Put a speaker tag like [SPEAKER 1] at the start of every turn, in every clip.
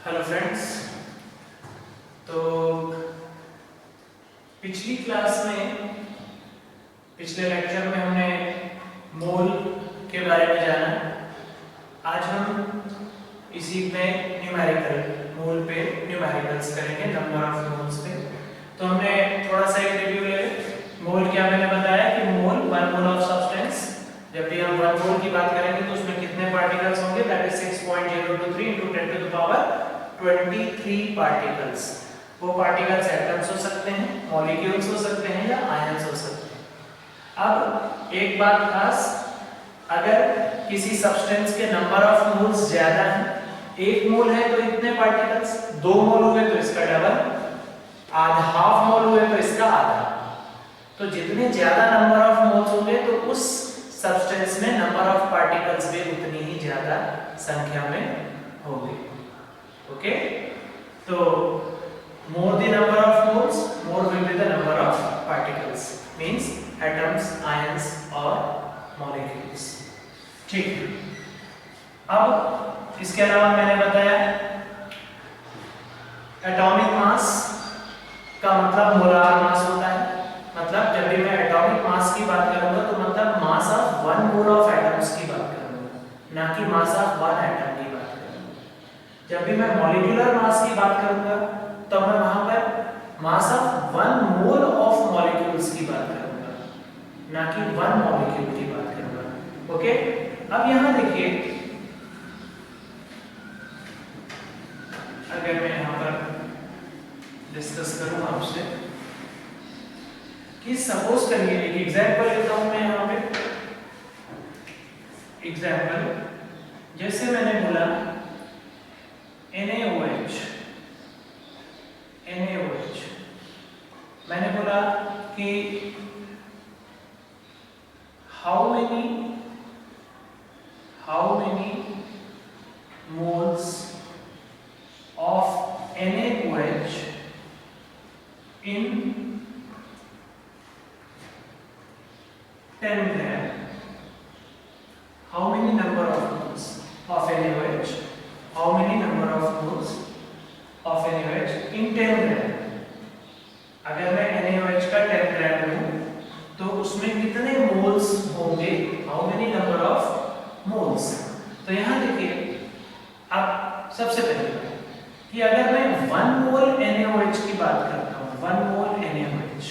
[SPEAKER 1] Hello friends. तो पिछली class में पिछले लेक्चर में हमने मोल के बारे में जाना। आज हम इसी में न्यूमेरिकल मोल पे न्यूमेरिकल्स करेंगे, नंबर ऑफ मोल्स पे। तो हमने थोड़ा सा एक रिव्यू ले। मोल क्या मैंने बताया कि mole one mole of substance. जब भी हम वन मोल की बात करेंगे तो उसमें कितने पार्टिकल्स होंगे, that is 6.023 × 10 to the power 23 particles. वो पार्टिकल्स एटम्स हो सकते हैं, मॉलिक्यूल्स हो सकते हैं या आयंस हो सकते हैं। अब एक बात खास, अगर किसी सब्सटेंस के नंबर ऑफ मोल्स ज्यादा हैं, एक मोल है तो इतने पार्टिकल्स, दो मोल हुए तो इसका डबल, आधा हाफ मोल हुए तो इसका आधा। तो जितने ज्यादा नंबर ऑफ मोल्स होंगे तो उस सब्सटेंस में नंबर ऑफ पार्टिकल्स भी उतनी ही ज्यादा संख्या में होंगे। ओके, तो more the number of moles, more will be the number of particles, means atoms, ions or molecules। ठीक, अब इसके अलावा मैंने बताया एटॉमिक मास का मतलब मोलार मास होता है। मतलब जब भी मैं एटॉमिक मास की बात करूंगा तो मतलब mass of one mole of atoms की बात करूंगा, ना कि मास ऑफ वन एटम की बात करूंगा। जब भी मैं मॉलिक्यूलर मास की बात करूंगा तो मैं वहां पर mass of one mole of molecules की बात करूंगा, ना कि वन मॉलिक्यूल की बात करूंगा। ओके, अब यहां देखिए, अगर मैं यहां पर डिस्कस करूं आपसे कि सपोज करिए, एक एग्जांपल लेता हूं मैं यहां पे। एग्जांपल जैसे मैंने बोला NaOH, मैंने बोला कि how many moles of NaOH in 10 gram, how many number of moles of NaOH, how many number of moles of NaOH in 10 gram। अगर मैं NaOH का 10 ग्राम लूं तो उसमें कितने मोल्स होंगे, how many number of moles. तो यहां देखिए, अब सबसे पहले कि अगर मैं 1 मोल NaOH की बात करता हूं, 1 मोल NaOH,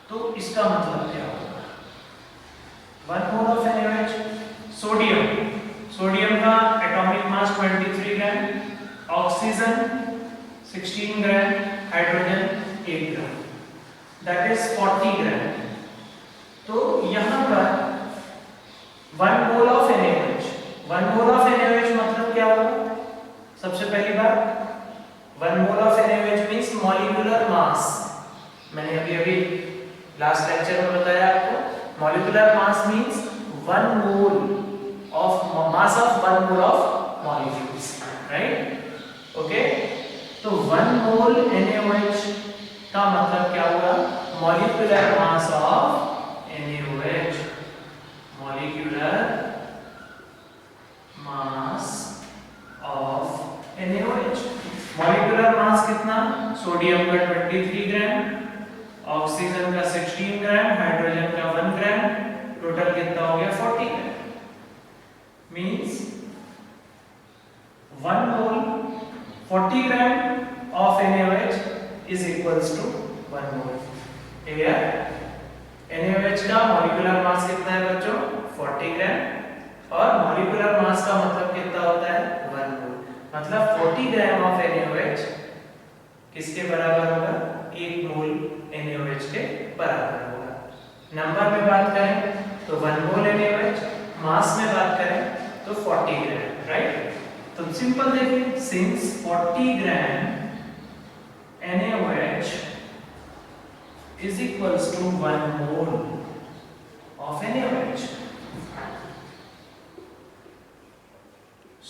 [SPEAKER 1] तो इसका मतलब क्या होगा? 1 मोल ऑफ NaOH, सोडियम का atomic mass 23 gram, oxygen 16 gram, hydrogen 1 gram, that is 40 ग्राम। तो यहां पर 1 mole of NaOH, 1 mole of NaOH मतलब क्या होगा? सबसे पहली बात, 1 mole of NaOH means molecular mass. मैंने अभी लास्ट लेक्चर में बताया आपको, molecular mass means 1 mole of mass of 1 mole of molecules, right? Okay, तो 1 मोल NaOH का मतलब क्या हुआ? Molecular mass of NaOH, molecular mass of NaOH। Molecular mass कितना? सोडियम का 23 ग्राम, ऑक्सीजन का 16 ग्राम, हाइड्रोजन का 1 ग्राम, टोटल कितना हो गया? 40 gram. Means 1 mole 40 gram of NaOH is equals to 1 mole। Clear? NaOH का मॉलिक्यूलर मास कितना है बच्चों? 40 ग्राम, और मॉलिक्यूलर मास का मतलब कितना होता है? 1 मोल। मतलब 40 ग्राम ऑफ NaOH किसके बराबर होगा? 1 मोल NaOH के बराबर होगा। नंबर में बात करें तो 1 मोल NaOH, मास में बात करें तो 40 ग्राम, राइट? तो सिंपल देखिए, since 40 gram NaOH is equals to 1 mole of NaOH,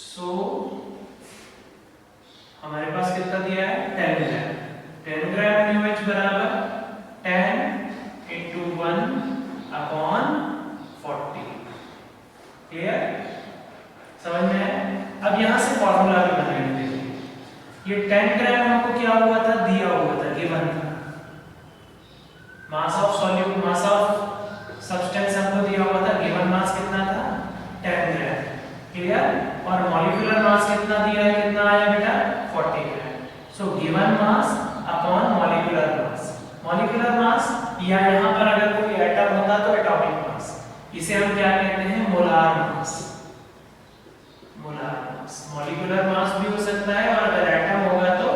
[SPEAKER 1] so हमारे पास कितना दिया है? 10 ग्राम। 10 ग्राम NaOH बराबर 10 into 1 upon 40। क्लियर? समझ में आया? अब यहां से फॉर्मूला भी बनाएंगे। ये 10 ग्राम हमको क्या हुआ था, दिया हुआ था, गिवन था। Mass of solute, mass of substance हमको दिया हुआ था, गिवन मास कितना था, 10 ग्राम। क्लियर? और मॉलिक्यूलर मास कितना दिया है, कितना आया बेटा, 40 gram. So given mass upon molecular mass. Molecular mass या यहाँ पर अगर कोई एटम होता तो एटॉमिक मास, इसे हम क्या कहते हैं, मोलार मास। मोलार मास, मॉलिक्यूलर मास भी हो सकता है और अगर एटम होगा तो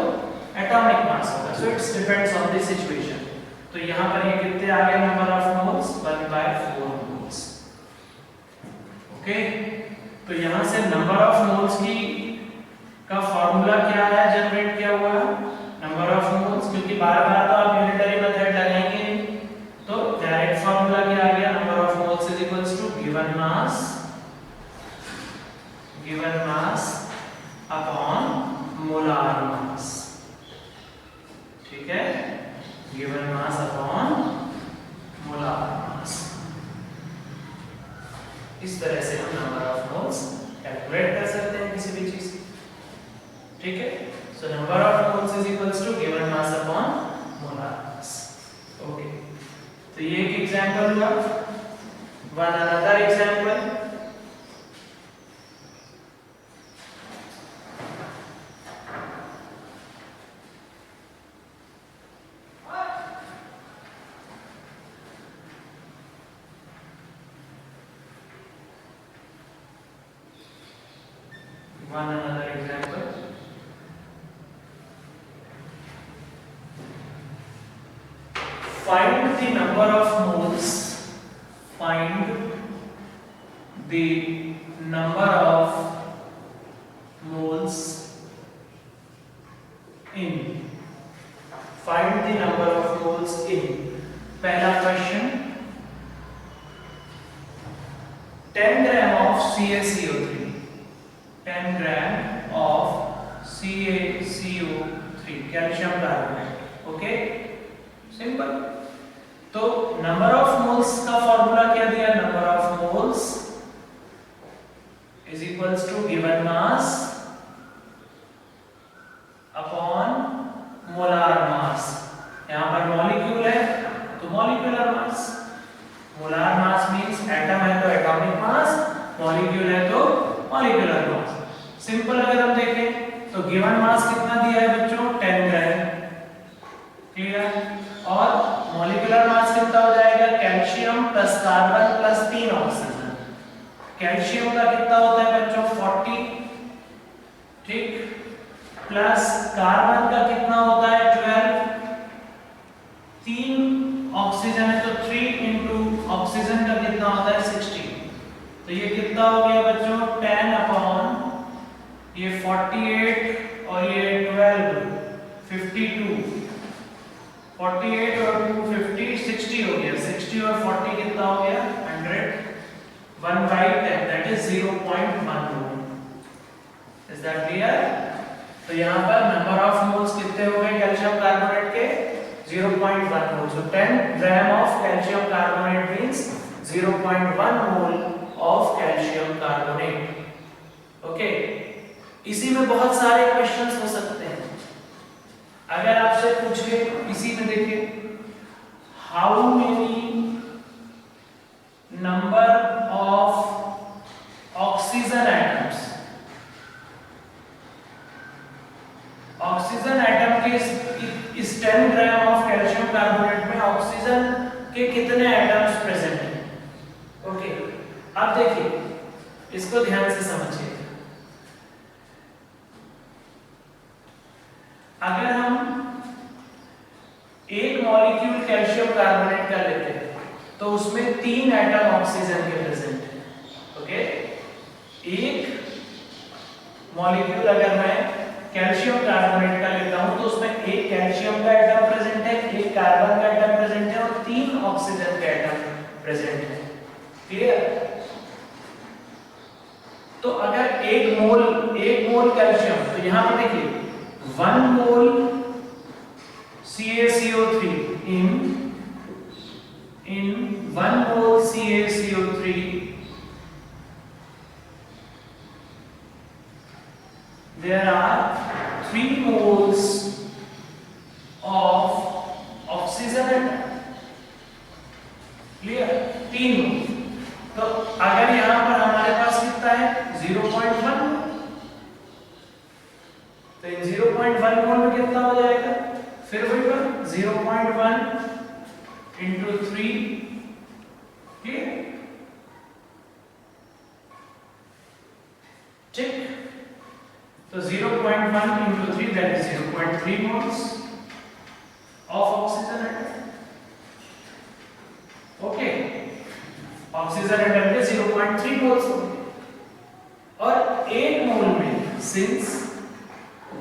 [SPEAKER 1] एटॉमिक मास होगा। So it's depends on the situation. तो यहाँ पर ये कितने आ गए number of moles, 1/4 moles. Okay, तो यहाँ से नंबर ऑफ मोल्स की का फार्मूला क्या है, जनरेट किया हुआ नंबर ऑफ मोल्स, क्योंकि बार-बार तो आप यूनिटरी मेथड लगाएंगे, तो डायरेक्ट फार्मूला क्या आ गया, number of moles is equals to given mass upon molar mass. ठीक है, given mass upon molar mass. इस तरह से हम नंबर ऑफ मोल्स कैलकुलेट कर सकते हैं किसी भी चीज। ठीक है, so number of moles is equals to given mass upon molar mass. Okay, तो ये एक एग्जांपल हुआ। One another example, find the number of moles, find the number of moles in, find the number of moles in। पहला question, 10 gram of CaCO3, 10 gram of CaCO3 calcium carbonate. Okay, simple. तो number of moles का formula क्या दिया, number of moles is equals to given mass upon molar mass. यहां पर molecule है तो molecular mass, molar mass means atom है तो एटॉमिक मास, मॉलिक्यूल है तो मॉलिक्यूलर मास। सिंपल अगर हम देखें तो गिवन मास कितना दिया है बच्चों, 10 ग्राम। क्लियर? और मॉलिक्यूलर मास कितना हो जाएगा, calcium plus carbon plus 3 oxygen. Calcium का कितना होता है बच्चों, 40, ठीक, प्लस कार्बन का कितना होता है, 12, 3 ऑक्सीजन है तो 3 इंटू ऑक्सीजन का कितना होता है, 60। तो ये कितना हो गया बच्चों, 10 अपॉन ये 48 और ये 12, 52, 48 और 2 50, 60 हो गया। 60 और 40 कितना हो गया, 100, 1/10 that is 0.1 mole. Is that clear? तो यहाँ पर नंबर ऑफ मोल्स कितने हो गए कैल्शियम कार्बोनेट के, 0.1 मोल। सो 10 gram of calcium carbonate means 0.1 mole of calcium carbonate. Okay, इसी में बहुत सारे क्वेश्चंस हो सकते हैं। अगर आपसे पूछे, इसी में देखिए, how many number of oxygen atoms, oxygen atom के इस 10 ग्राम ऑफ कैल्शियम कार्बोनेट में ऑक्सीजन के कितने एटम्स प्रेजेंट हैं। ओके, अब देखिए, इसको ध्यान से समझिए। अगर हम एक मॉलिक्यूल कैल्शियम कार्बोनेट का लेते हैं तो उसमें 3 एटम ऑक्सीजन के प्रेजेंट हैं। ओके, एक मॉलिक्यूल अगर मैं कैल्शियम कार्बोनेट का लेता हूं तो उसमें एक कैल्शियम का एटम प्रेजेंट है, एक कार्बन का एटम प्रेजेंट है और 3 ऑक्सीजन के एटम प्रेजेंट है। क्लियर? तो अगर एक मोल कैल्शियम, तो यहां पर देखिए 1 mole CaCO3 in 1 mole CaCO3 there are 3 moles of oxygen atom. Clear? 3 मोल। तो अगर यहां पर हमारे पास कितना है 0.1, तो इन 0.1 मोल में कितना हो जाएगा, फिर वही पर 0.1 into 3। क्लियर? ठीक, तो 0.1 into 3 that is 0.3 moles of oxygen atom। Okay, oxygen atom के 0.3 मोल्स होंगे, और 1 मोल में since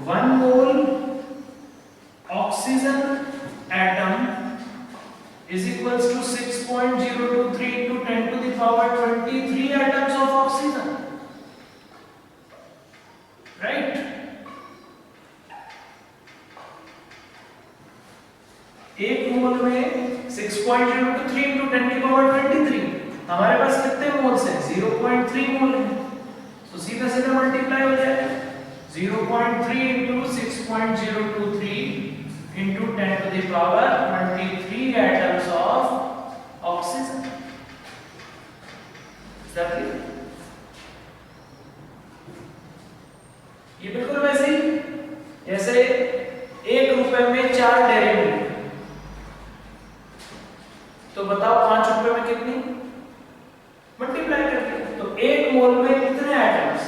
[SPEAKER 1] 1 mole oxygen atom is equals to 6.023 into 10 to the power 23 atoms of oxygen, right? एक मोल में 6.023 into 10 की पावर 23, हमारे पास कितने मोल्स हैं 0.3 मोल है, तो सीधा सीधा मल्टीप्लाई हो जाएगा 0.3 into 6.023 into 10 to the power 23 atoms of oxygen। Is that clear? ये बिल्कुल वैसे ही जैसे 1 रुपए में 4 डेयरी मिल्क, तो बताओ 5 रुपए में कितनी, मल्टीप्लाई करके, तो 1 मोल में कितने एटम्स,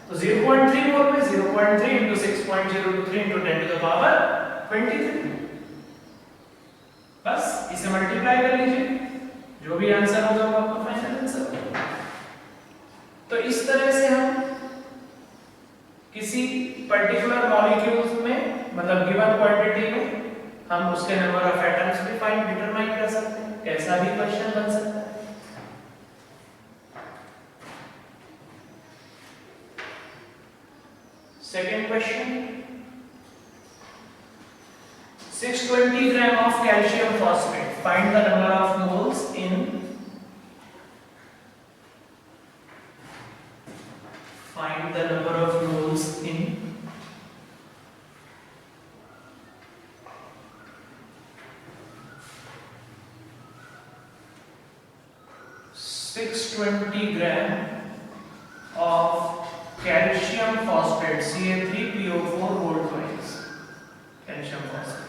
[SPEAKER 1] तो 0.3 मोल में 0.3 into 6.023 into 10 to the power 23। बस इसे मल्टीप्लाई कर लीजिए, जो भी आंसर होगा वो आपका फाइनल आंसर होगा। तो इस तरह से हम किसी पर्टिकुलर मॉलिक्यूल्स में, मतलब गिवन क्वांटिटी में, हम उसके नंबर ऑफ एटम्स भी फाइंड डिटरमाइन कर सकते हैं। कैसा भी क्वेश्चन बन सकता है। Second question, 620 gram of calcium phosphate, find the number of moles in, find the number of moles in 620 gram of calcium phosphate Ca3PO4 volt-wise calcium phosphate।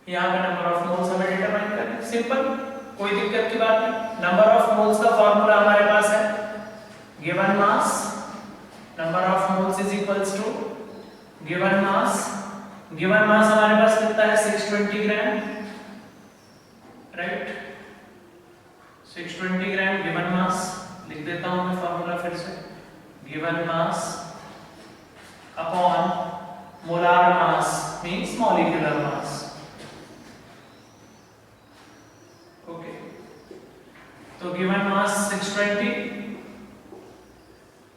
[SPEAKER 1] यहाँ पे नंबर ऑफ मोल्स हमें डिटरमाइन करना है, simple, कोई दिक्कत की बात नहीं। नंबर ऑफ मोल्स का फॉर्मूला हमारे पास है given mass, number of moles is equals to given mass. Given mass हमारे पास कितना है 620 ग्राम, राइट? 620 ग्राम गिवन मास, लिख देता हूं मैं फॉर्मूला फिर से, given mass upon molar mass means molecular mass. Okay, तो गिवन मास 620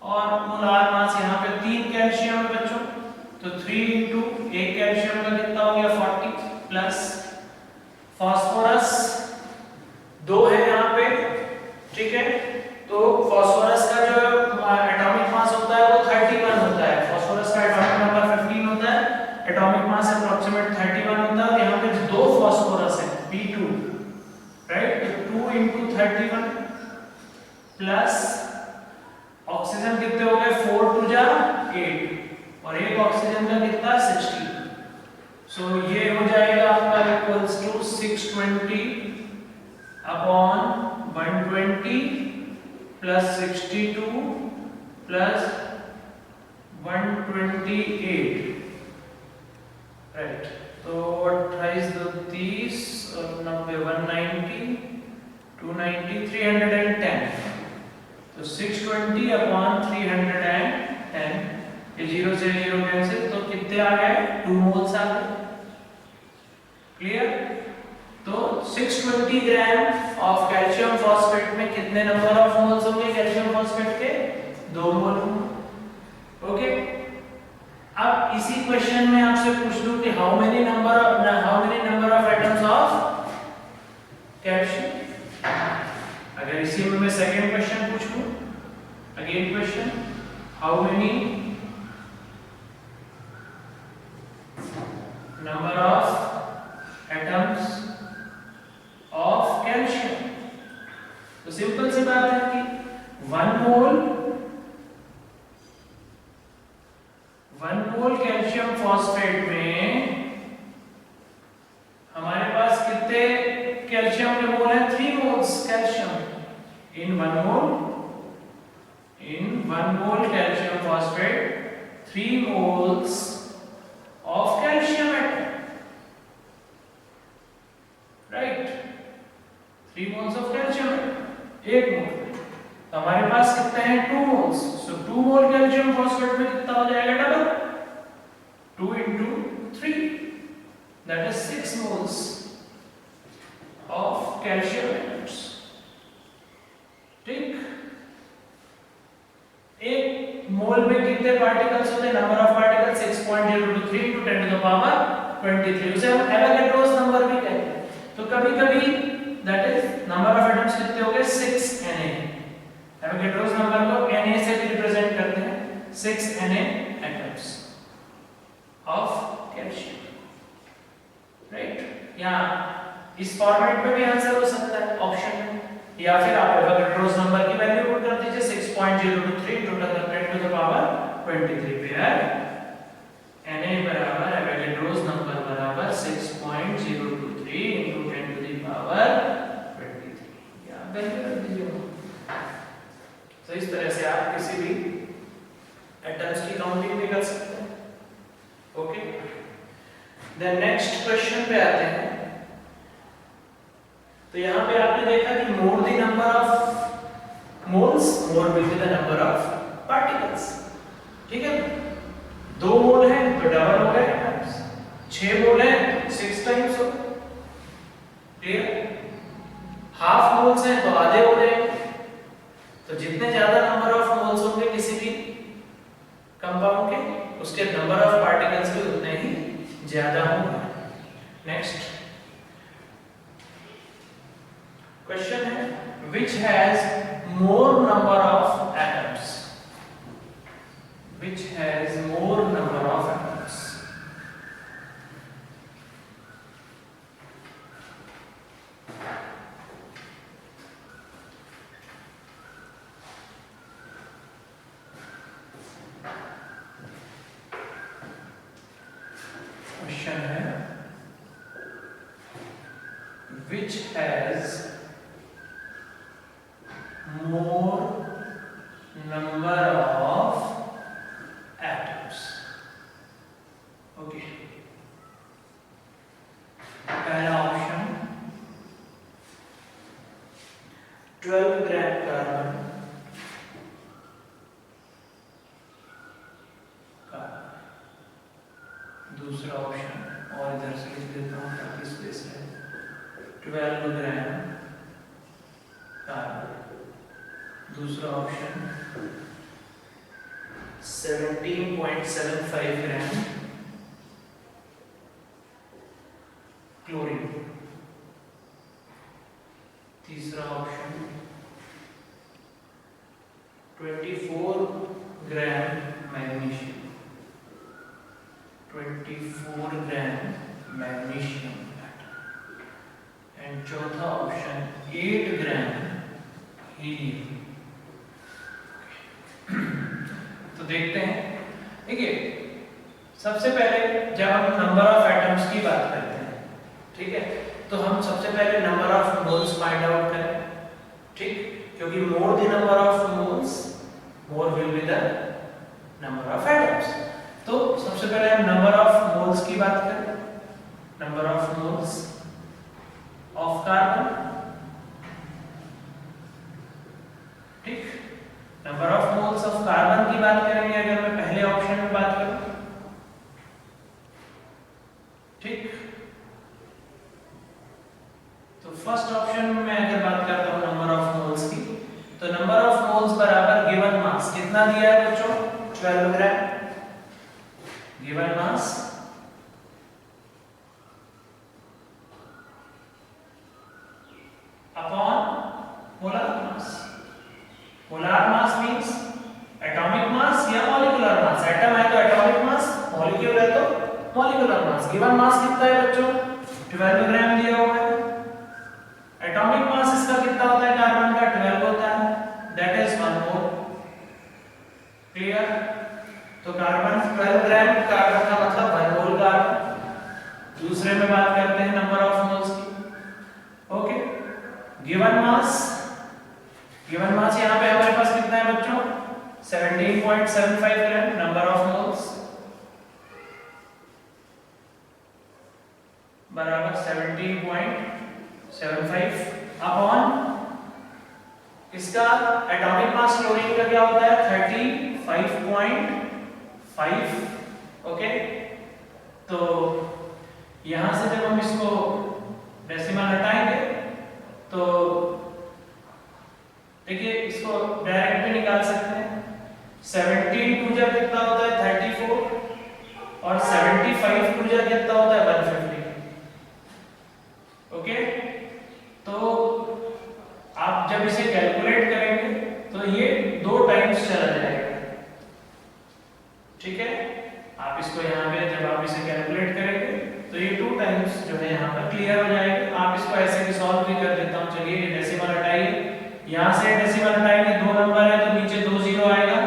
[SPEAKER 1] और मोलार मास यहाँ पे 3 कैल्शियम है बच्चों, तो 3 इंटू 1 कैल्शियम का कितना हो गया 40, प्लस फास्फोरस 2 है यहाँ पे, ठीक है? तो फास्फोरस का जो एटॉमिक मास होता है वो 31 होता है, फास्फोरस का एटॉमिक नंबर 15 होता है, एटॉमिक मास अप्रोक्सीमेट 31 होता है, और यहाँ पे 2 फास्फोरस है P2, राइट? तो 2 into 31 प्लस ऑक्सीजन कितने हो गए 4 2 जा 8, और एक ऑक्सीजन का कितना 60, सो ये हो जाएगा आपका equals to 620 upon 120 plus 62 plus 128, right? तो 28 2 30 और 90 190 290 310, तो 620 अपॉन 310, ये 0 से 0 कैंसिल, तो कितने आ गए 2 मोल्स आ गए। क्लियर? तो 620 ग्राम ऑफ कैल्शियम फॉस्फेट में कितने नंबर ऑफ मोल्स होंगे कैल्शियम फॉस्फेट के 2 मोल होंगे। ओके, अब इसी क्वेश्चन में आपसे पूछ लूं कि how many number of atoms of calcium. अगर इसी में मैं सेकंड क्वेश्चन पूछ लूं, again question how many number of atoms of calcium. तो सिंपल सी बात है कि 1 मोल कैल्शियम फॉस्फेट में हमारे पास कितने कैल्शियम के मोल है? 3 moles calcium in 1 mole calcium phosphate 3 moles of calcium atom, right? 3 moles of calcium atom, 1 मोल। तो हमारे पास कितने हैं? 2 मोल्स। सो 2 मोल कैल्शियम फॉस्फेट में कितना हो जाएगा? Double, 2 into 3, that is 6 moles of calcium atoms। ठीक, एक मोल में कितने पार्टिकल्स होते हैं? Number of particles 6.023 into 10 to the power 23, उसे हम एवोगैड्रोस नंबर भी कहते हैं। तो कभी-कभी that is number of atoms कितने हो गए? 6 Na। एवोगैड्रोस नंबर को Na से भी रिप्रेजेंट करते हैं, 6 Na atoms of calcium, right? या इस फॉर्मेट में भी आंसर हो सकता है ऑप्शन में, या फिर आप एवोगैड्रोस नंबर की वैल्यू पुट कर दीजिए 6.023 into 10 to the power 23 पे है Na बराबर एवोगैड्रोस नंबर बराबर 6.023 into 10 to the power 23, या वैल्यू रख दीजिए। तो इस तरह से आप किसी भी एटम्स की काउंटिंग भी कर सकते हैं। ओके, देन नेक्स्ट क्वेश्चन पे आते हैं। तो यहां पे आपने देखा कि more the number of moles more will be the number of particles, ठीक है? 2 मोल है तो डबल हो गए एटम्स, 6 मोल है 6 टाइम्स हो गए, क्लियर? हाफ मोल्स है तो आधे हो गए। तो जितने ज्यादा नंबर ऑफ मोल्स होंगे किसी भी कंपाउंड के, उसके नंबर ऑफ पार्टिकल्स भी उतने ही ज्यादा होंगे। नेक्स्ट क्वेश्चन है, which has more number of atoms? Which has more number of atoms? Question है, which has more number of atoms? Okay, पहला ऑप्शन 12 ग्राम कार्बन का, दूसरा ऑप्शन, और इधर से लिख देता हूं ताकि स्पेस है, 12 ग्राम कार्बन, दूसरा ऑप्शन 17.75 ग्राम क्लोरीन, तीसरा option 24 gram magnesium, 24 gram magnesium, and चौथा ऑप्शन 8 ग्राम हीलियम। तो देखते हैं, देखिए सबसे पहले जब हम नंबर ऑफ एटम्स की बात करते हैं, ठीक है, तो हम सबसे पहले number of moles find out करें, ठीक? क्योंकि more the number of moles more will be the number of atoms. तो सबसे पहले हम नंबर ऑफ मोल्स की बात करें, number of moles of carbon, ठीक? Number of moles of carbon की बात करेंगे अगर मैं पहले ऑप्शन में बात करूं, ठीक? तो फर्स्ट ऑप्शन में मैं अगर बात करता हूं नंबर ऑफ मोल्स की, तो नंबर ऑफ मोल्स बराबर गिवन मास कितना दिया है बच्चों? 12 gram. Given mass upon molar mass. Molar mass means atomic mass clear? तो कार्बन 12 ग्राम कार्बन का मतलब 1 मोल कार्बन। दूसरे में बात करते हैं नंबर ऑफ मोल्स की। ओके, गिवन मास यहाँ पे हमारे पास कितना है बच्चों? 17.75 ग्राम। नंबर ऑफ मोल्स बराबर 17.75 अपॉन इसका एटॉमिक मास क्लोरीन का क्या होता है? 35.5। ओके, तो यहां से जब हम इसको डेसिमल हटाएंगे तो देखिए इसको डायरेक्ट भी निकाल सकते हैं। 17 टू जा कितना होता है? 34 और 75 टू जा कितना होता है? 150। ओके, तो आप जब इसे कैलकुलेट करेंगे तो ये 2 टाइम्स चला जाएगा। ठीक है, आप इसको यहाँ पे जब आप इसे कैलकुलेट करेंगे तो ये 2 टाइम्स जो है यहाँ पर क्लियर हो जाएगा। आप इसको ऐसे भी सॉल्व भी कर देता हूँ। चलिए ये डेसिमल हटाइए, यहाँ से डेसिमल हटाएंगे, 2 नंबर है तो नीचे 2 जीरो आएगा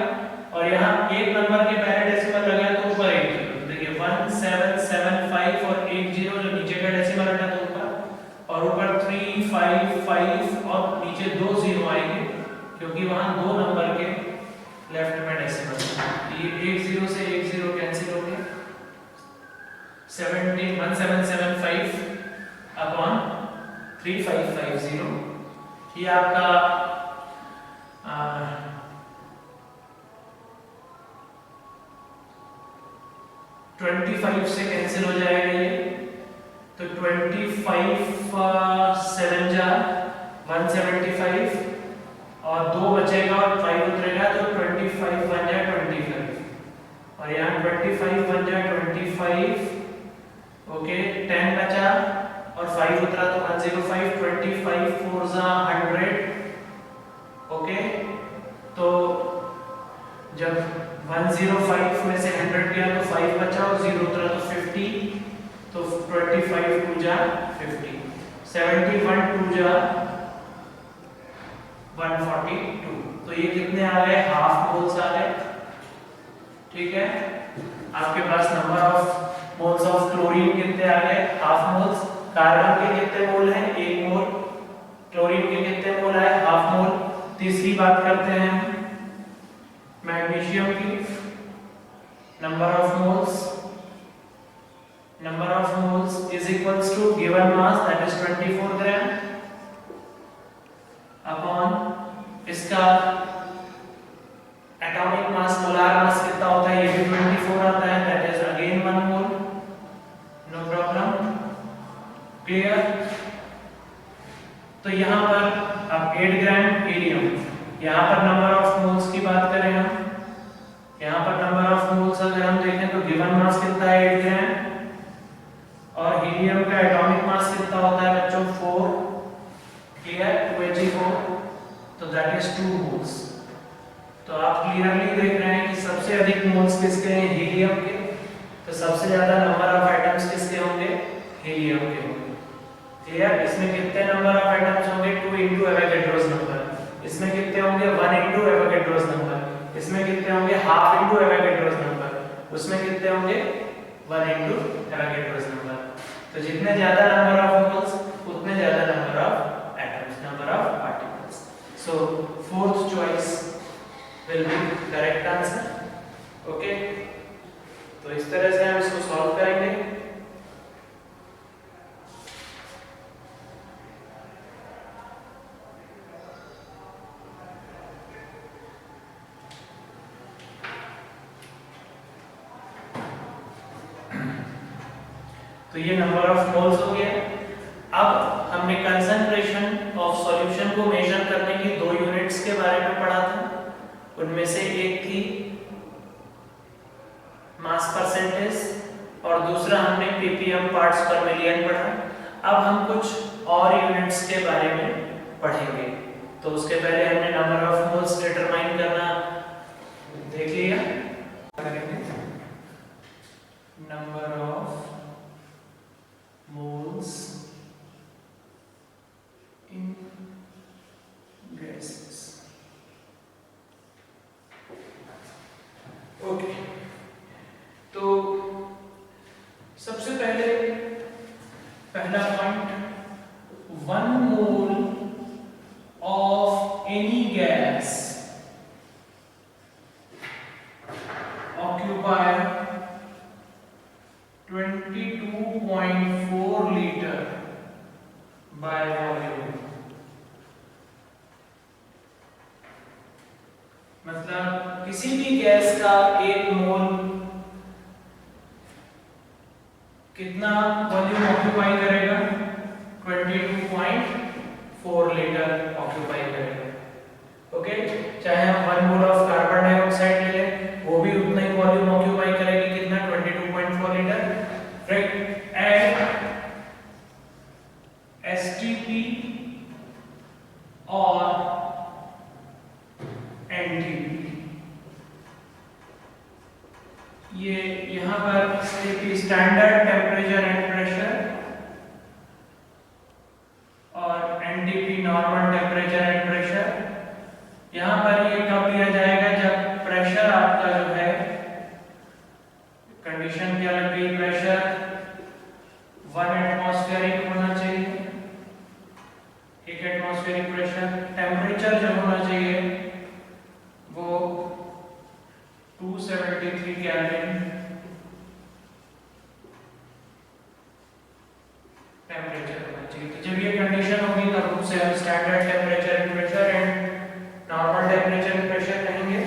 [SPEAKER 1] और यहाँ 1 नंबर के पहले डेसिमल लगा तो ऊपर 1 जीरो। देखिए 1775 और 1 जीरो, जो नीचे का डेसिमल हटा तो ऊपर, और ऊपर 355 और नीचे 2 जीरो आएंगे क्योंकि वहां 2 नंबर के लेफ्ट में डेसिमल। ये 1 जीरो से 1 जीरो कैंसिल हो गया। 1775 अपॉन 3550, ये आपका 25 से कैंसिल हो जाएगा ये, तो 25 7 जा 175 और 2 बचेगा और 5 उतरेगा तो 25 बन जाए 25 और यहाँ 25 बन जाए 25। ओके, 10 बचा और 5 उतरा तो 105। 25 4 जा 100। ओके, तो जब 105 में से 100 गया तो 5 बचा और 0 उतरा तो 50, तो 25 टू जा 50, 71 टू जा 142। तो ये कितने आ गए? हाफ मोल्स आ गए। ठीक है, आपके पास number of moles of chlorine कितने आ गए? Half moles. कार्बन के कितने मोल हैं? 1 मोल। क्लोरीन के कितने मोल आए? Half mole. तीसरी बात करते हैं मैग्नीशियम की। Number of moles is equals to given mass, that is 24 gram, upon इसका एटॉमिक मास, मोलार मास कितना होता है? ये भी 24 आता है, that is again 1 मोल। No problem, clear? तो यहाँ पर अब 8 ग्राम हीलियम। यहाँ पर नंबर ऑफ मोल्स की बात करें हम, यहाँ पर नंबर ऑफ मोल्स अगर हम देखें तो गिवन मास कितना है? 8 ग्राम, और हीलियम का एटॉमिक मास कितना होता है बच्चों? 4। क्लियर? 2He4, तो दैट इज 2 मोल्स। तो आप क्लियरली देख रहे हैं कि सबसे अधिक मोल्स किसके हैं? हीलियम के। तो सबसे ज्यादा नंबर ऑफ एटम्स किसके होंगे? हीलियम के होंगे। क्लियर? इसमें कितने नंबर ऑफ एटम्स होंगे? 2 into एवोगैड्रोस नंबर। इसमें कितने होंगे? 1 into एवोगैड्रोस नंबर। इसमें कितने होंगे? Half into Avogadro's number. उसमें कितने होंगे? 1 into एवोगैड्रोस नंबर। तो जितने ज्यादा नंबर ऑफ मोल्स उतने ज्यादा number of atoms, number of particles. So fourth choice will be correct answer. Okay, तो इस तरह से हम इसको सॉल्व करेंगे। तो ये नंबर ऑफ मोल्स हो गया। अब हमने कंसंट्रेशन ऑफ सॉल्यूशन को मेजर करने की 2 यूनिट्स के बारे में पढ़ा था। उनमें से एक थी मास परसेंटेज और दूसरा हमने ppm पार्ट्स पर मिलियन पढ़ा। अब हम कुछ और यूनिट्स के बारे में पढ़ेंगे। तो उसके पहले हमने नंबर ऑफ मोल्स डिटरमाइन करना देख लिया। Number of moles in gases। Okay, तो सबसे पहले पहला point, 1 mole of any gas occupy 22.4 litre by volume. मतलब किसी भी गैस का 1 मोल कितना वॉल्यूम ऑक्यूपाई करेगा? 22.4 लीटर ऑक्यूपाई करेगा। ओके, चाहे हम 1 मोल ऑफ कार्बन डाइऑक्साइड ले लें, वो भी उतना ही वॉल्यूम ऑक्यूपाई करेगी, कितना? 22.4 लीटर, राइट। एंड एसटीपी और एनटीपी, ये यहां पर STP standard temperature and pressure और NTP normal temperature and pressure. यहां पर ये कब लिया जाएगा? जब प्रेशर आपका जो है, कंडीशन क्या लग गई? प्रेशर 1 एटमॉस्फेरिक होना चाहिए, 1 एटमॉस्फेरिक प्रेशर। टेम्परेचर जो होना चाहिए वो 273 केल्विन टेम्परेचर होना चाहिए। तो जब ये कंडीशन होगी तब उसे हम standard temperature and pressure and normal temperature and pressure कहेंगे।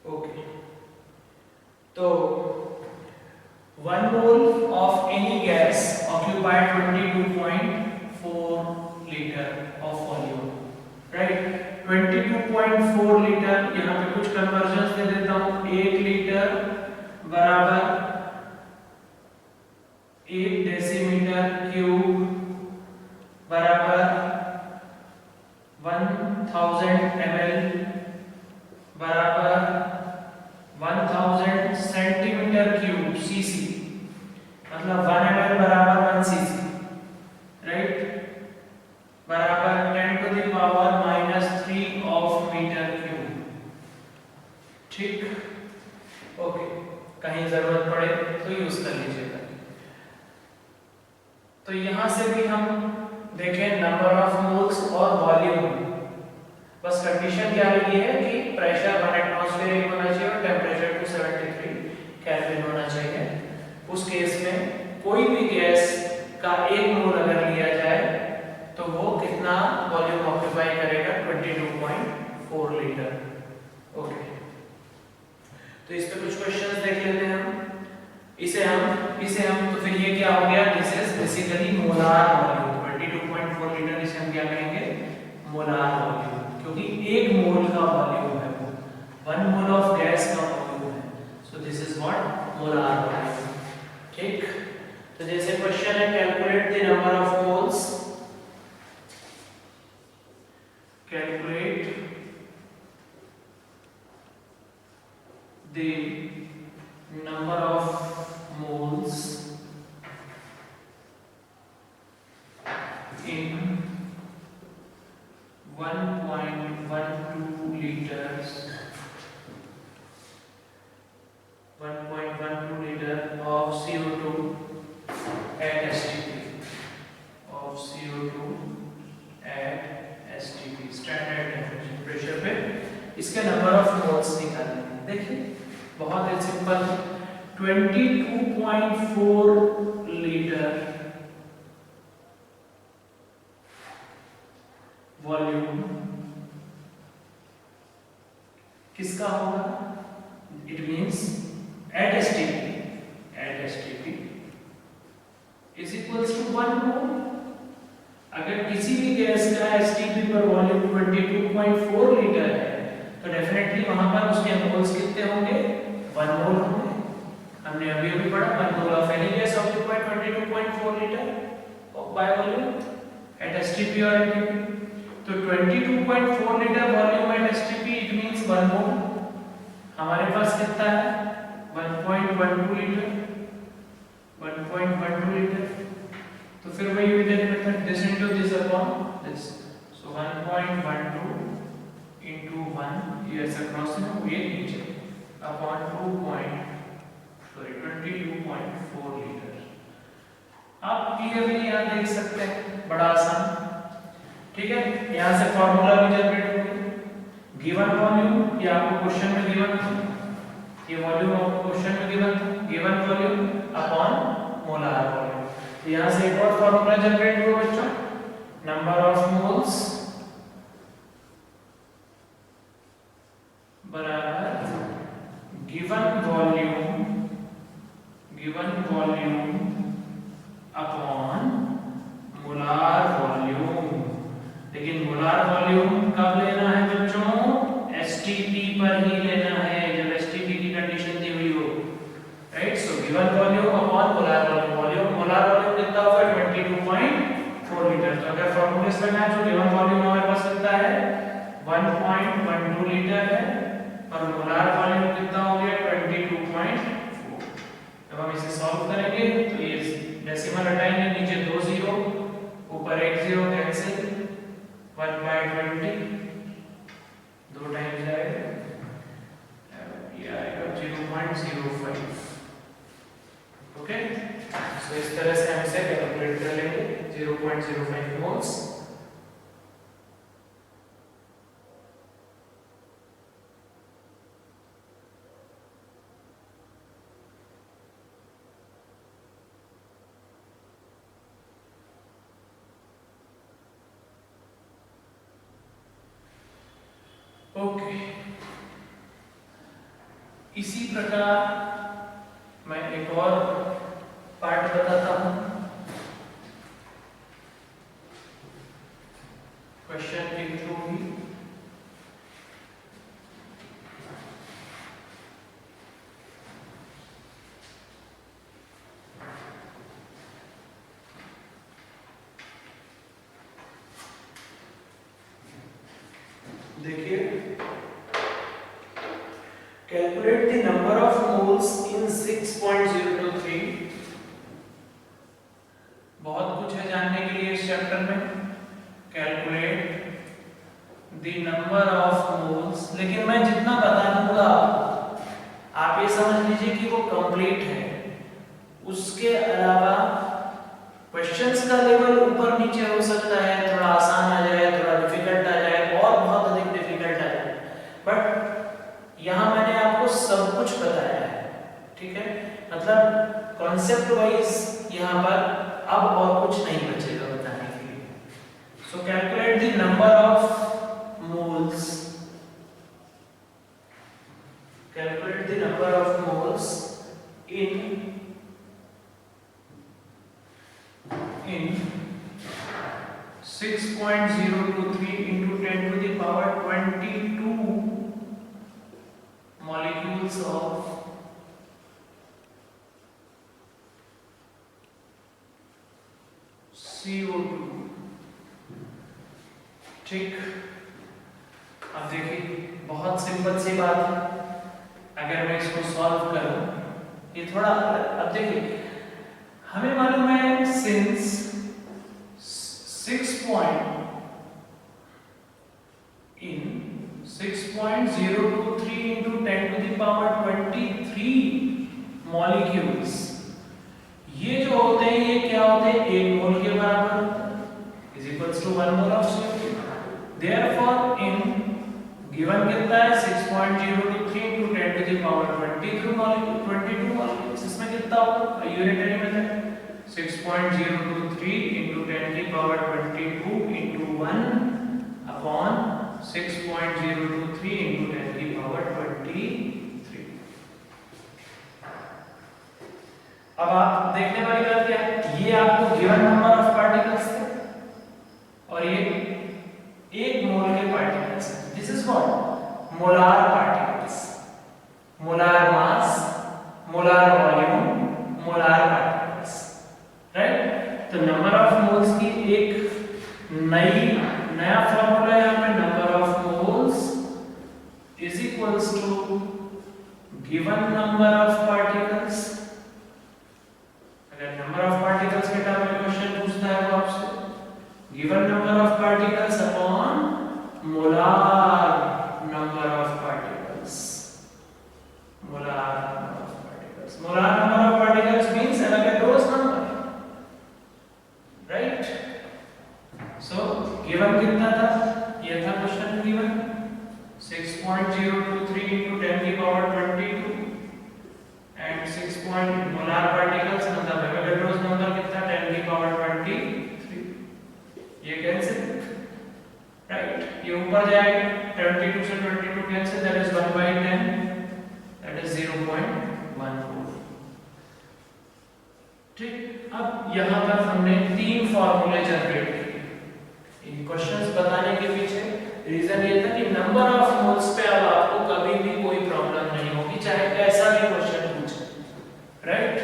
[SPEAKER 1] ओके, तो 1 mole of any gas occupy 22.4 litre of volume, right. 22.4 litre, यहाँ पे कुछ कन्वर्जन्स दे देता हूँ। 1 लीटर बराबर 1 डेसीमीटर क्यूब बराबर 1000 ml बराबर 1000 सेंटीमीटर क्यूब सीसी, मतलब 1 ml बराबर 1 सीसी, राइट, बराबर 10 to the power -3 of metre cube. ठीक, ओके, कहीं जरूरत पड़े तो यूज कर लीजिएगा। तो यहां से भी हम देखें नंबर ऑफ मोल्स और वॉल्यूम, बस कंडीशन क्या लगी है कि प्रेशर 1 एटमॉस्फेरिक होना चाहिए और टेम्परेचर 273 केल्विन होना चाहिए। उस केस में कोई भी गैस का 1 मोल अगर लिया जाए तो वो कितना वॉल्यूम ऑक्यूपाई करेगा? 22.4 लीटर। ओके, तो इस पे कुछ क्वेश्चंस देख लेते हैं हम। इसे हम तो फिर ये क्या हो गया? This is basically molar volume. 22.4 litre इसे हम क्या कहेंगे? मोलार वॉल्यूम, क्योंकि 1 मोल का वॉल्यूम है वो, 1 मोल ऑफ गैस का वॉल्यूम है। So this is what? Molar volume. ठीक, तो जैसे क्वेश्चन है, calculate the number of moles, calculate the number of moles in 1.12 liters 1.12 liter of CO2 at STP, of CO2 at STP standard temperature pressure पे इसके number of moles निकालने हैं। देखिए बहुत ही सिंपल, 22.4 लीटर वॉल्यूम किसका होगा? It means at STP is equals to 1 mole. अगर किसी भी गैस का एसटीपी पर वॉल्यूम 22.4 लीटर है तो डेफिनेटली वहां पर उसके मोल्स कितने होंगे? 1 मोल होंगे। हमने अभी पढ़ा 1 mole of any gas occupied 22.4 litre by volume at STP और एनटीपी। तो 22.4 litre volume at STP it means 1 मोल। हमारे पास कितना है? 1.12 लीटर, 1.12 लीटर। तो फिर वही unit method, this into this upon this, so 1.12 into 1 ये ऐसा क्रॉस में ये नीचे अपॉन 22.4 लीटर। आप क्लियरली यहाँ देख सकते हैं, बड़ा आसान। ठीक है, यहाँ से फॉर्मूला भी जनरेट हो गया। गिवन वॉल्यूम, ये आपको क्वेश्चन में गिवन था, ये वॉल्यूम आपको क्वेश्चन में गिवन था, given volume upon molar volume. तो यहाँ से एक और फॉर्मूला जनरेट हुआ बच्चों, नंबर ऑफ मोल्स बराबर given volume upon molar volume. लेकिन मोलार वॉल्यूम कब लेना है बच्चों? एसटीपी पर ही लेना है, जब एसटीपी की कंडीशन दी हुई हो, right. So given volume upon molar volume, molar volume कितना होगा? 22.4 लीटर। तो अगर फॉर्मूले से लगाएं तो गिवन वॉल्यूम हमारे पास कितना है? 1.12 लीटर है, और मोलार वॉल्यूम कितना हो गया? 22.4। जब हम इसे सॉल्व करेंगे तो ये डेसिमल हटाएंगे, नीचे 2 जीरो, ऊपर एक जीरो कैंसिल, 1/20 2 टाइम जाएगा, ये आएगा 0.05। ओके, सो इस तरह से हम इसे कैलकुलेट कर लेंगे, 0.05 मोल्स। ओके, इसी प्रकार मैं एक और पार्ट बताता हूं। क्वेश्चन के थ्रू ही देखिए, calculate the number of moles इन 6.023। बहुत कुछ है जानने के लिए इस चैप्टर में। Calculate the number of moles, लेकिन मैं जितना बता दूंगा आप ये समझ लीजिए कि वो कंप्लीट है। उसके अलावा क्वेश्चंस का लेवल ऊपर नीचे हो सकता है, थोड़ा आसान आ जाए, थोड़ा डिफिकल्ट आ जाए, और बहुत अधिक डिफिकल्ट आ जाए, बट यहाँ मैंने आपको सब कुछ बताया है। ठीक है, मतलब कॉन्सेप्ट वाइज यहाँ पर अब और कुछ नहीं बचेगा बताने के लिए। सो calculate the number of moles, calculate the number of moles in 6.023 into 10 to the power 22 molecules of CO2। ठीक, अब देखिए बहुत सिंपल सी बात है। अगर मैं इसको सॉल्व करूं, ये थोड़ा, अब देखिए हमें मालूम है since 6.023 into 10 to the power 23 molecules, ये जो होते हैं ये क्या होते हैं? 1 मोल के बराबर होते हैं, is equals to 1 mole of CO2। Therefore in given कितना है? 6.023 into 10 to the power 22 molecules। इसमें कितना होगा? Unitary method 6.023 into 10 to the power 22 into 1 upon 6.023 into 10 to the power 23। अब आप देखने वाली बात क्या है? ये आपको गिवन नंबर ऑफ पार्टिकल्स थे और ये 1 मोल के पार्टिकल्स हैं। This is what? Molar particles, molar mass, molar volume, molar particles, right. तो नंबर ऑफ मोल्स की एक नया फॉर्मूला है यहाँ पे, number of moles is equals to given number of particles. अगर नंबर ऑफ पार्टिकल्स के टर्म में क्वेश्चन पूछता है वो आपसे, given number of particles upon molar number of particles. cancel, that is 1 by 10, that is 0.14. ठीक, अब यहाँ पर हमने 3 फॉर्मूले जनरेट किए। इन क्वेश्चंस बताने के पीछे रीजन ये था कि नंबर ऑफ मोल्स पे अब आपको कभी भी कोई प्रॉब्लम नहीं होगी, चाहे कैसा भी क्वेश्चन पूछे, right?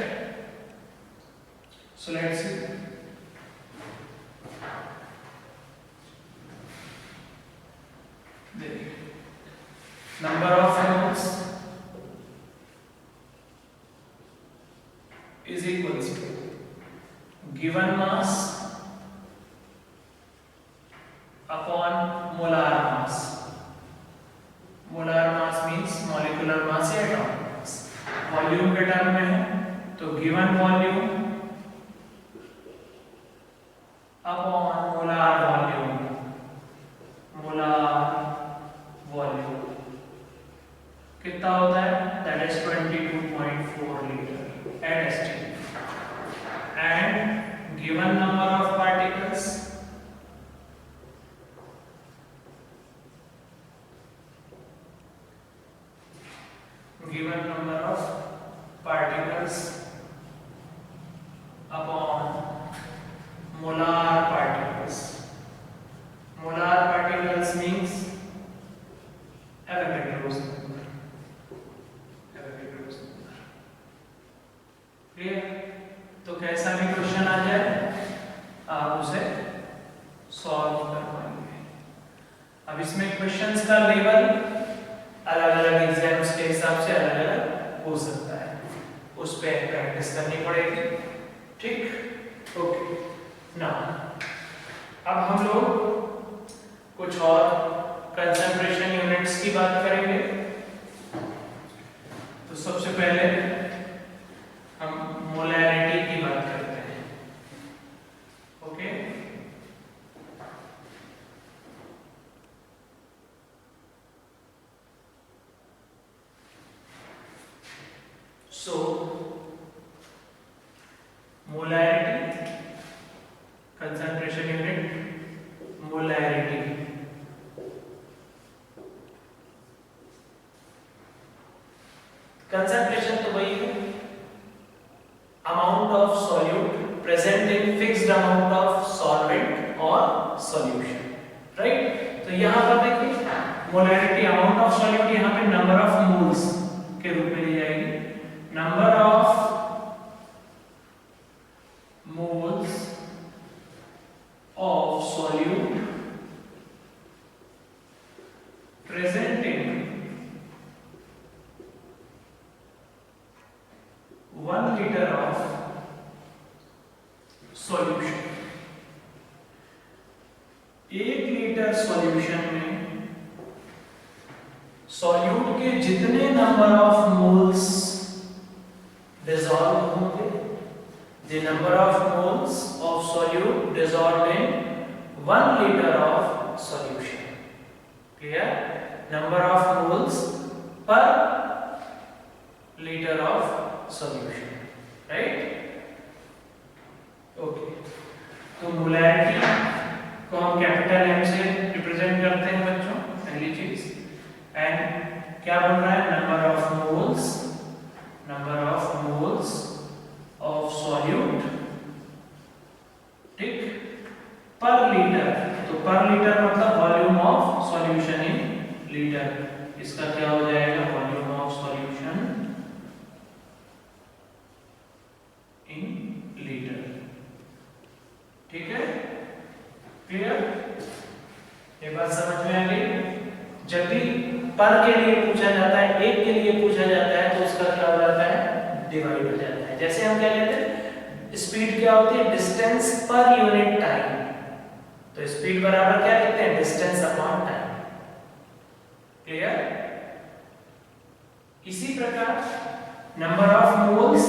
[SPEAKER 1] So let's see. Number of moles is equals to given mass upon molar mass. Molar mass means molecular mass या atomic mass. Volume के टर्म में है तो given volume upon molar volume. Molar volume कितना होता है? That is 22.4 liter at ST. And given number of particles, given number of particles upon molar particles. Molar particles means Avogadro's number. Avogadro's number. Clear? तो कैसा भी question आ जाए आप उसे solve कर पाएंगे। अब इसमें क्वेश्चंस का लेवल अलग-अलग एग्जाम्स के हिसाब से अलग-अलग हो सकता है, उस पे प्रैक्टिस करनी पड़ेगी। ठीक, ओके। नाउ अब हम लोग कुछ और कंसंट्रेशन यूनिट्स की बात करेंगे। तो सबसे पहले हम मोलैरिटी की बात करते हैं। Okay, so molarity, concentration unit molarity. Concentration तो वही है, amount of solute present in fixed amount of solvent और सॉल्यूशन, राइट? तो यहाँ पर देखिए मोलैरिटी अमाउंट ऑफ सॉल्यूट, यहाँ पे नंबर ऑफ मोल्स के रूप में ली जाएगी। Number of moles of solute present in 1 liter of solution। 1 litre solution में सॉल्यूट के जितने नंबर ऑफ मोल्स डिसॉल्व होंगे, the number of moles of solute dissolved in 1 liter of solution। clear? Number of moles per liter of solution, right? Okay, तो molarity को हम capital M से represent करते हैं बच्चों, पहली चीज। एंड क्या बन रहा है? Number of moles of solute, ठीक, पर लीटर। तो पर लीटर मतलब volume of solution in litre. इसका क्या हो जाएगा? Volume of solution in litre. ठीक है, क्लियर? ये बात समझ में आ गई? जब भी पर के लिए पूछा जाता है, एक के लिए पूछा जाता है, तो उसका क्या हो जाता है? डिवाइड हो जाता है। जैसे हम क्या कहते हैं, स्पीड क्या होती है? Distance per unit time. तो स्पीड बराबर क्या लिखते हैं? Distance upon time. क्लियर? इसी प्रकार number of moles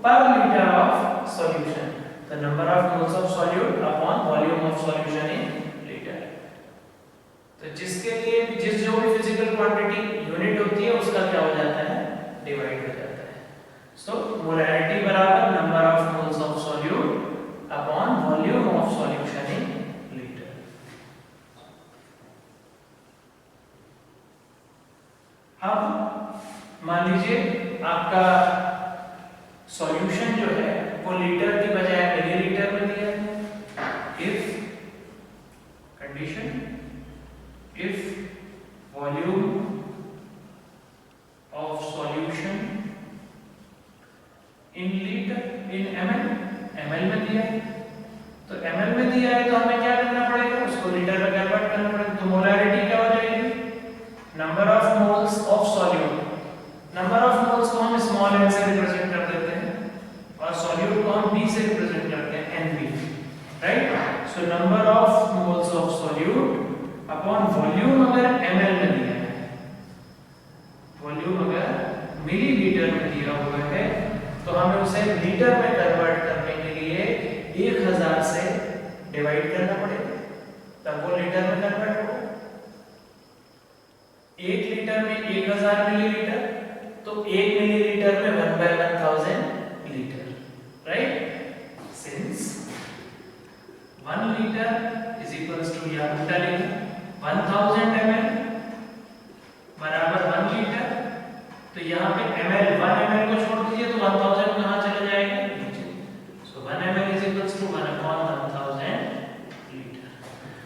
[SPEAKER 1] per litre of solution, the number of moles of solute upon volume of solution in litre. तो जिसके लिए जो भी फिजिकल क्वांटिटी यूनिट होती है उसका क्या हो जाता है? डिवाइड हो जाता है। सो मोलैरिटी बराबर number of moles of solute upon volume of solution in litre. मान लीजिए आपका सॉल्यूशन जो है वो लीटर की बजाय मिलीलीटर में दिया है। If condition, if volume of solution in litre in ml में दिया है, तो ml में दिया है तो हमें क्या करना पड़ेगा, उसको लीटर में कन्वर्ट करना पड़ेगा। तो मोलारिटी क्या हो जाएगी, number of moles of solute. Number of moles को हम स्मॉल n से रिप्रेजेंट कर देते हैं और सॉल्यूट को हम b से रिप्रेजेंट करते हैं nb, right. So number of moles of solute upon volume अगर ml में दिया है, वॉल्यूम अगर मिलीलीटर में दिया हुआ है तो हमें उसे लीटर में कन्वर्ट करने के लिए 1000 से डिवाइड करना पड़ेगा, तब वो लीटर में कन्वर्ट होगा। 1 लीटर में 1000 मिलीलीटर, तो 1 मिलीलीटर में 1/1000 litre, right. Since 1 litre is equals to, या उल्टा लेंगे, 1000 ml बराबर 1 लीटर, तो यहाँ पे ml 1 ml को छोड़ दीजिए तो 1000 कहाँ चला जाएगा, नीचे। सो 1 ml is equals to 1/1000 litre.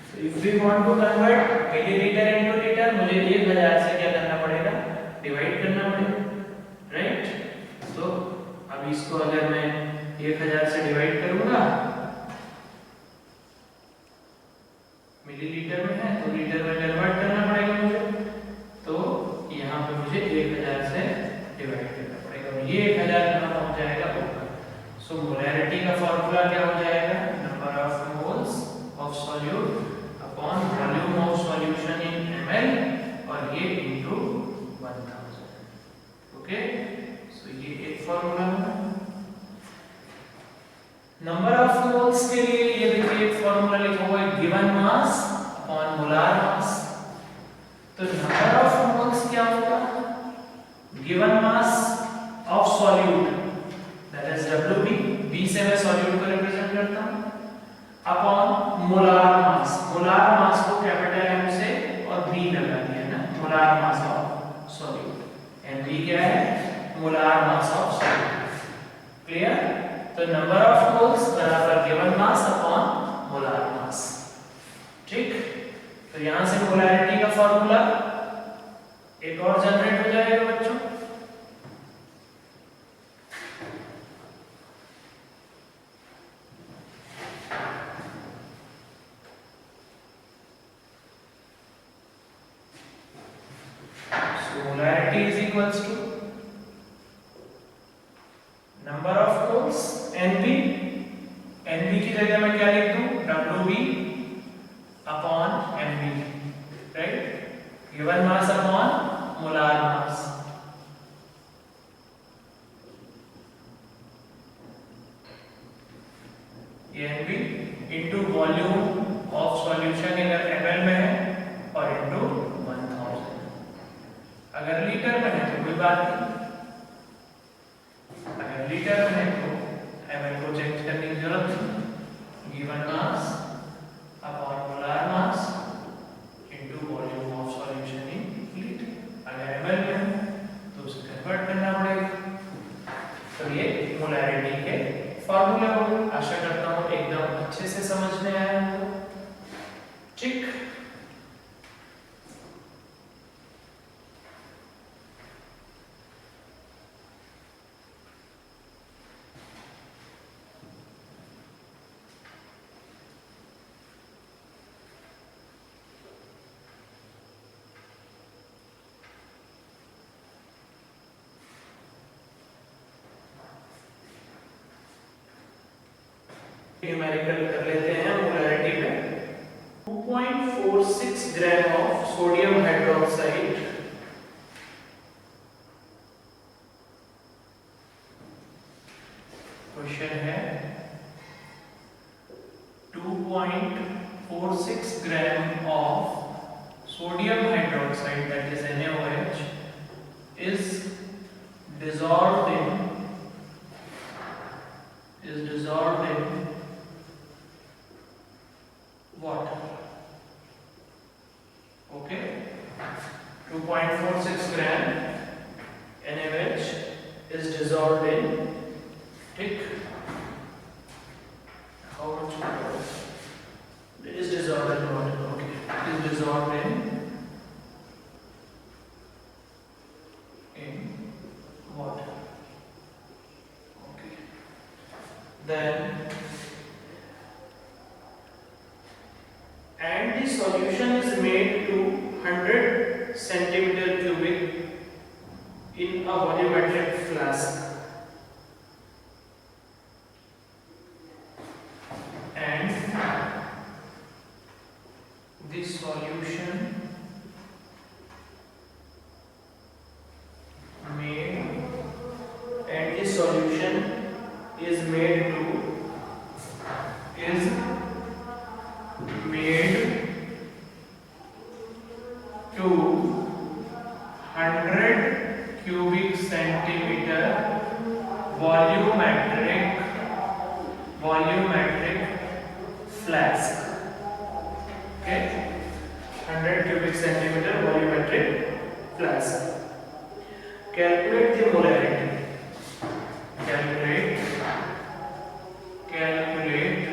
[SPEAKER 1] So if we want to convert milliliter into liter, मुझे 1000 से क्या करना पड़ेगा, डिवाइड करना पड़ेगा, राइट। तो अब इसको अगर मैं 1000 से डिवाइड करूंगा, मिलीलीटर में है तो लीटर में कन्वर्ट करना पड़ेगा मुझे, तो यहाँ पे मुझे 1000 से डिवाइड करना पड़ेगा और ये 1000 कहाँ पहुँच जाएगा, ऊपर। सो मोलैरिटी का फॉर्मूला क्या हो जाएगा, number of moles of solute upon volume of solution in ml और ये इनटू 1000। ओके, सो ये एक फॉर्मूला है। नंबर ऑफ मोल्स के लिए ये देखिए एक फॉर्मूला लिखा हुआ है, गिवन मास अपॉन मोलार मास। तो नंबर ऑफ मोल्स क्या होगा, given mass of solute that is Wb, b से मैं सॉल्यूट को रिप्रेजेंट करता हूं, अपॉन मोलार मास। मोलार मास को कैपिटल M से और b लगा दिया ना, molar mass of solute. Mb क्या है, molar mass of solute. Clear. तो नंबर ऑफ मोल्स बराबर given mass upon molar mass, ठीक। तो यहां से मोलैरिटी का फॉर्मूला एक और जनरेट हो जाएगा बच्चों। Molarity is equals to number of moles Nb, Nb की जगह मैं क्या लिख दूं, Wb upon Mb, right. Given mass upon molar mass. ये Nb into volume of solution अगर ml में है और इनटू 1000। अगर लीटर में है तो कोई बात नहीं, अगर लीटर में है तो ml को चेंज करने की जरूरत नहीं। Given mass upon molar mass into volume of solution in litre. अगर ml में है तो उसे कन्वर्ट करना पड़ेगा। तो ये मोलैरिटी के फॉर्मूले हो गए। आशा करता हूँ एकदम अच्छे से समझ में आया आपको, ठीक। न्यूमेरिकल कर लेते हैं मोलैरिटी में। 2.46 gram of sodium hydroxide question है 2.46 gram of sodium hydroxide that is NaOH is dissolved in water. Okay, 2.46 gram dissolved in, ठीक, how much water? It is dissolved in water. Okay, it is dissolved in water. Okay, then and the solution is made to 100 centimeter cubic in a volumetric flask, and the solution is made to 100 cubic centimeter volumetric flask. Okay, 100 cubic centimeter volumetric flask. Calculate the molarity. Calculate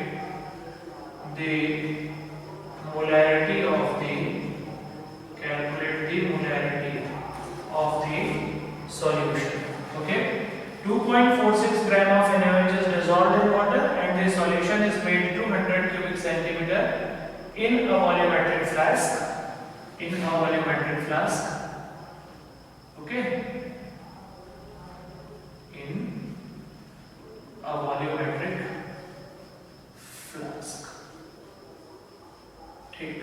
[SPEAKER 1] the molarity of the solution. Okay, 2.46 gram of NaOH is dissolved in water and the solution is made to 100 cubic centimeter in a volumetric flask. Okay, in a volumetric flask. ठीक,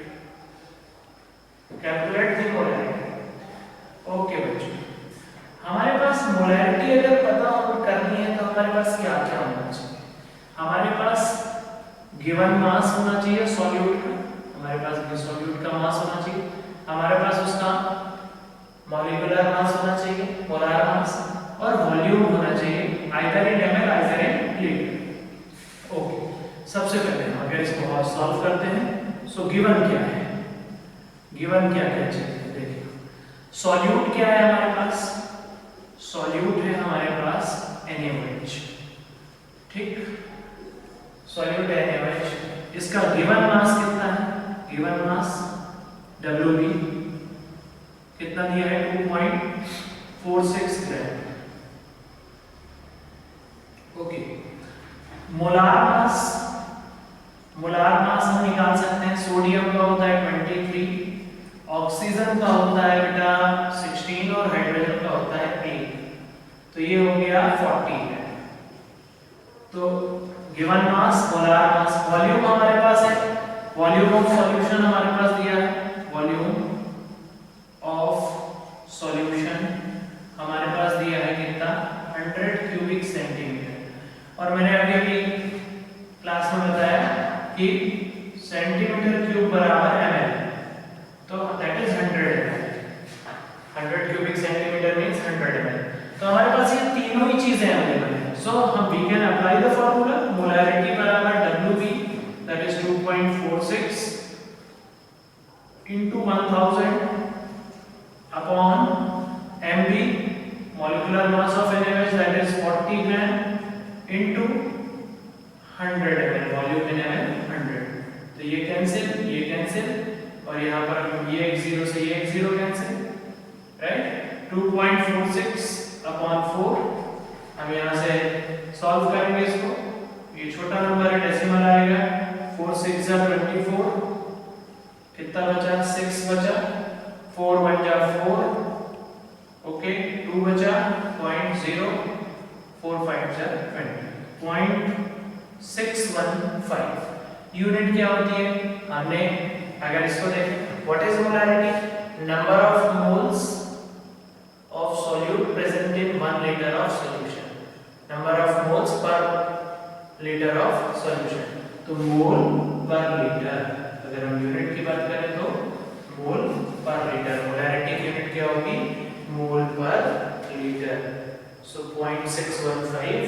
[SPEAKER 1] calculate the molarity. Okay बच्चों, हमारे पास molarity अगर पता करनी है तो हमारे पास क्या क्या होना चाहिए? हमारे पास गिवन मास होना चाहिए सॉल्यूट का, हमारे पास सॉल्यूट का मास होना चाहिए, हमारे पास उसका मॉलिक्यूलर मास होना चाहिए, मोलार मास, और वॉल्यूम होना चाहिए either in ml either in litre. Okay, सबसे पहले हम अगर इसको सॉल्व करते हैं, सो गिवन क्या है? गिवन क्या क्या चाहिए? देखिए, सॉल्यूट क्या है हमारे पास? सॉल्यूट है हमारे पास NaOH. ठीक, सॉल्यूट है NaOH. इसका गिवन मास कितना है? गिवन मास Wb कितना दिया है? 2.46 ग्राम. ओके, मोलार मास हम निकाल सकते हैं. सोडियम का होता है 23, ऑक्सीजन का होता है बेटा 16 और हाइड्रोजन का होता है 8. तो ये हो गया 40 है. तो गिवन मास, मोलार मास, वॉल्यूम हमारे पास है, वॉल्यूम ऑफ सॉल्यूशन हमारे पास दिया है, वॉल्यूम ऑफ सॉल्यूशन हमारे पास दिया है कितना? 100 क्यूबिक सेंटीमीटर. और मैंने अभी क्लास में बताया कि सेंटीमीटर क्यूब बराबर ml, तो that is 100 ml. 100 cubic centimetre means 100 ml. तो हमारे पास ये तीनों ही चीजें अवेलेबल हैं. सो हम we can apply the formula. Molarity बराबर Wb, that is 2.46 into 1000 upon Mb, molecular mass of NaOH, that is 40 gram, into 100 ml, volume in ml 100. तो ये कैंसिल और यहाँ पर ये एक 0 से ये एक 0 कैंसिल, राइट. 2.46 upon 4. हम यहाँ से सॉल्व करेंगे इसको. ये छोटा नंबर है, डेसिमल आएगा. 4 6 जा 24, कितना बचा? 6 बचा, 4 1 जा 4, ओके, 2 बचा 0.0, 4 5 जा 20, 0.615. यूनिट क्या होती है? हमने अगर इसको देखें, what is molarity? Number of moles of solute present in 1 litre of solution. Number of moles per litre of solution. तो मोल पर लीटर, अगर हम यूनिट की बात करें तो मोल पर लीटर. मोलैरिटी की यूनिट क्या होगी? मोल पर लीटर. सो 0.615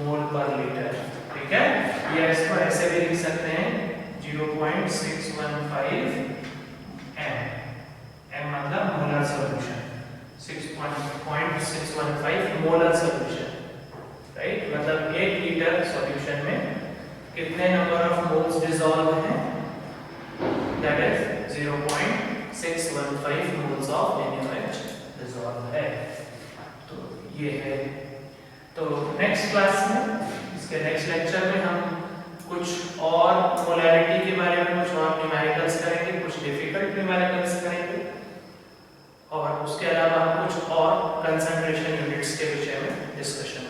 [SPEAKER 1] मोल पर लीटर. ठीक है, या इसको ऐसे भी लिख सकते हैं 0.615 m मतलब molar solution. 6.615 molar solution. Right, मतलब 1 लीटर सॉल्यूशन में कितने नंबर ऑफ मोल्स डिसॉल्व हैं, that is 0.615 moles of NaOH dissolve है। तो ये है। तो नेक्स्ट क्लास में, इसके नेक्स्ट लेक्चर में हम कुछ और मोलैरिटी के बारे में कुछ और न्यूमेरिकल्स करेंगे, कुछ डिफिकल्ट न्यूमेरिकल्स करेंगे, और उसके अलावा हम कुछ और कंसंट्रेशन यूनिट्स के विषय में डिस्कशन